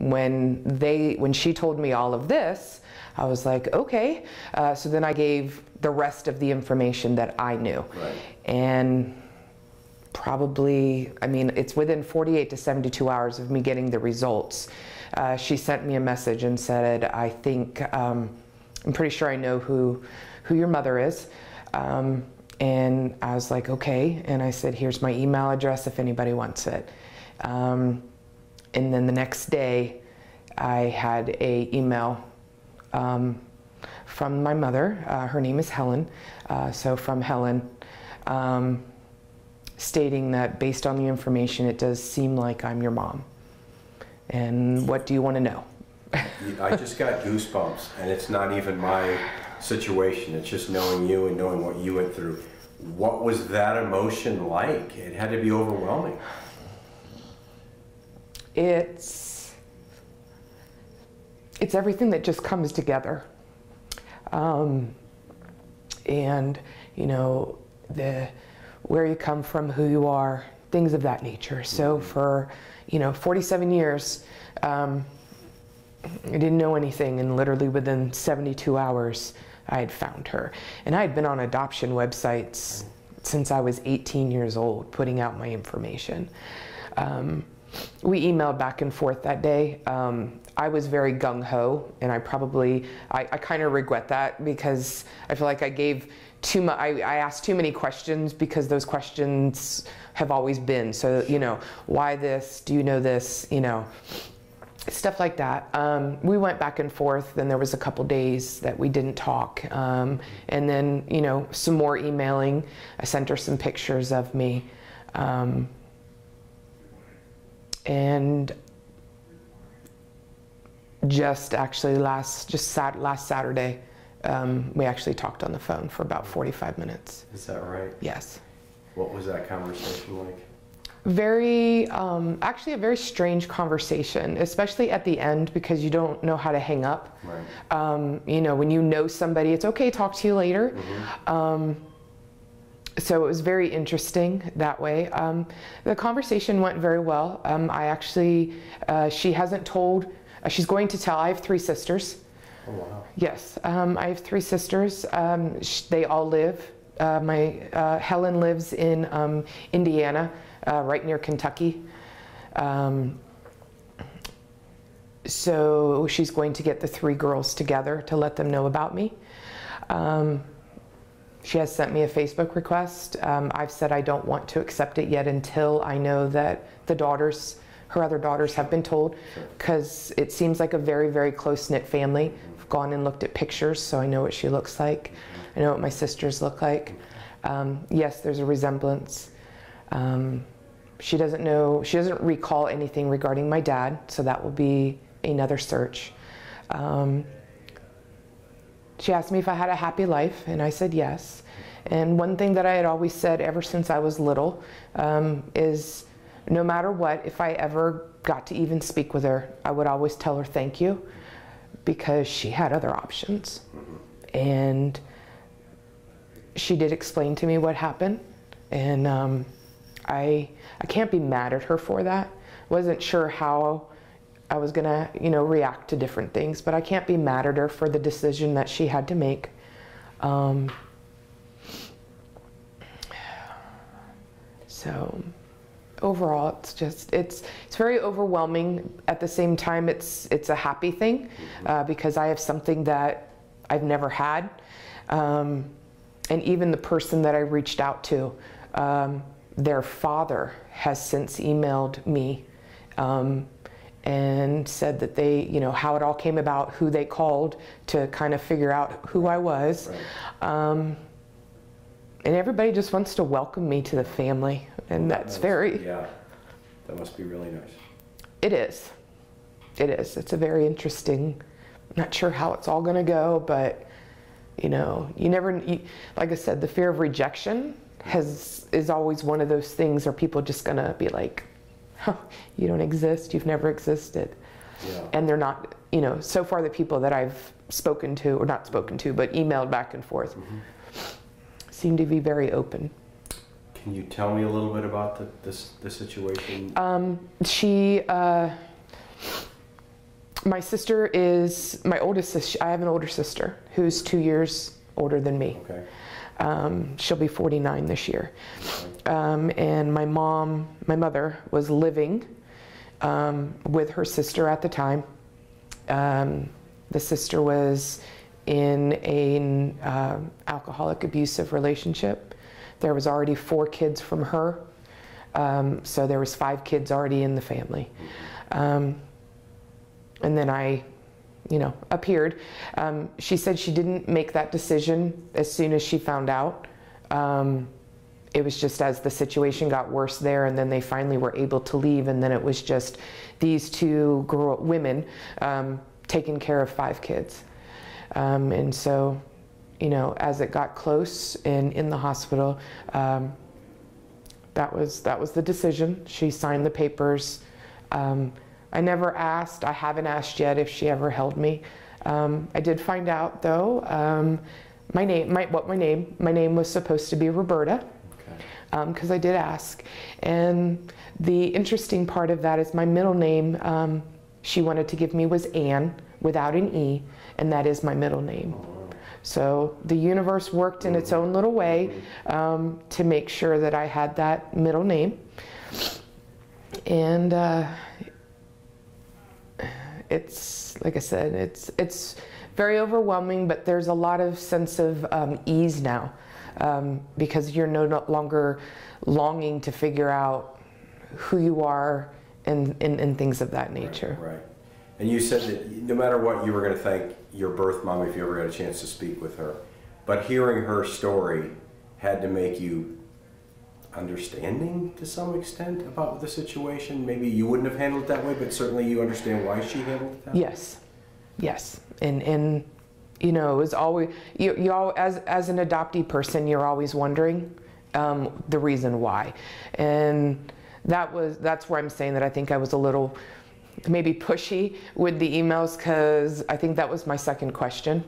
when she told me all of this, I was like, okay. So then I gave the rest of the information that I knew. Right. And probably, I mean, it's within 48 to 72 hours of me getting the results. She sent me a message and said, I think, I'm pretty sure I know who your mother is. And I was like, okay. And I said, here's my email address if anybody wants it. And then the next day, I had an email from my mother. Her name is Helen. So from Helen, stating that based on the information, it does seem like I'm your mom. And what do you want to know? I just got goosebumps, and it's not even my situation. It's just knowing you and knowing what you went through. What was that emotion like? It had to be overwhelming. It's everything that just comes together. And, you know, where you come from, who you are, things of that nature. So for, you know, 47 years, I didn't know anything, and literally within 72 hours, I had found her. And I had been on adoption websites since I was 18 years old, putting out my information. We emailed back and forth that day. I was very gung-ho, and I kind of regret that, because I feel like I gave too much, I asked too many questions, because those questions have always been. So, you know, why this? Do you know this? You know, stuff like that. We went back and forth, then there was a couple days that we didn't talk. And then, you know, some more emailing. I sent her some pictures of me. And just actually last Saturday, we actually talked on the phone for about 45 minutes. Is that right? Yes. What was that conversation like? Very, actually a very strange conversation, especially at the end, because you don't know how to hang up. Right. You know, when you know somebody, it's okay, talk to you later. Mm-hmm. So it was very interesting that way. The conversation went very well. I actually, she hasn't told, she's going to tell. I have 3 sisters. Oh, wow. Yes, I have 3 sisters. They all live. Helen lives in Indiana, right near Kentucky. So she's going to get the 3 girls together to let them know about me. She has sent me a Facebook request. I've said I don't want to accept it yet until I know that the daughters, her other daughters, have been told, because it seems like a very, very close-knit family. I've gone and looked at pictures, so I know what she looks like. I know what my sisters look like. Yes, there's a resemblance. She doesn't recall anything regarding my dad, so that will be another search. She asked me if I had a happy life, and I said yes. And one thing that I had always said ever since I was little is, no matter what, if I ever got to even speak with her, I would always tell her thank you, because she had other options. And she did explain to me what happened, and I can't be mad at her for that. Wasn't sure how I was gonna, you know, react to different things, but I can't be mad at her for the decision that she had to make. So overall, it's very overwhelming. At the same time, it's a happy thing, because I have something that I've never had. And even the person that I reached out to, their father has since emailed me and said that they, you know, how it all came about, who they called to kind of figure out who I was. Right. And everybody just wants to welcome me to the family, and that's very... Yeah, that must be really nice. It is. It is. It's a very interesting, not sure how it's all going to go, but, you know, like I said, the fear of rejection is always one of those things where people just going to be like, oh, you don't exist, you've never existed. Yeah. And they're not, you know, so far the people that I've spoken to, or not spoken to, but emailed back and forth, seem to be very open. Can you tell me a little bit about the situation? My sister is my oldest sister. I have an older sister who's 2 years older than me. Okay. She'll be 49 this year. And my mother was living with her sister at the time. The sister was in an alcoholic abusive relationship. There was already 4 kids from her. So there was 5 kids already in the family. And then I, appeared. She said she didn't make that decision as soon as she found out. It was just as the situation got worse there, and then they finally were able to leave, and then it was just these 2 women taking care of 5 kids. And so, as it got close and in the hospital, that was the decision. She signed the papers. I never asked, I haven't asked yet if she ever held me. I did find out though, my name was supposed to be Roberta, because I did ask. And the interesting part of that is my middle name, she wanted to give me was Ann without an E, and that is my middle name. So the universe worked in its own little way to make sure that I had that middle name. And it's, like I said, it's very overwhelming, but there's a lot of sense of ease now, because you're no longer longing to figure out who you are and things of that nature. Right. And you said that no matter what, you were going to thank your birth mom if you ever got a chance to speak with her. But hearing her story had to make you understanding to some extent about the situation. Maybe you wouldn't have handled it that way, but certainly you understand why she handled it that way. Yes. And it was always, you all, as an adoptee person, you're always wondering the reason why. And that's where I'm saying that I think I was a little maybe pushy with the emails, because I think that was my second question.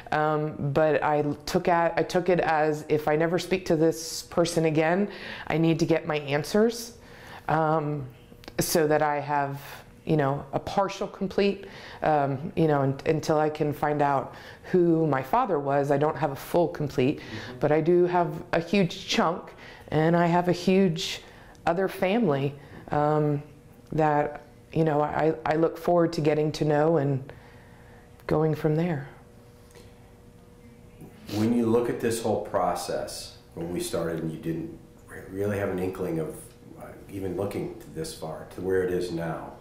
But I took it as, if I never speak to this person again, I need to get my answers, so that I have, a partial complete, until I can find out who my father was. I don't have a full complete, but I do have a huge chunk, and I have a huge other family that, I look forward to getting to know and going from there. When you look at this whole process, when we started and you didn't really have an inkling of even looking to this far, to where it is now,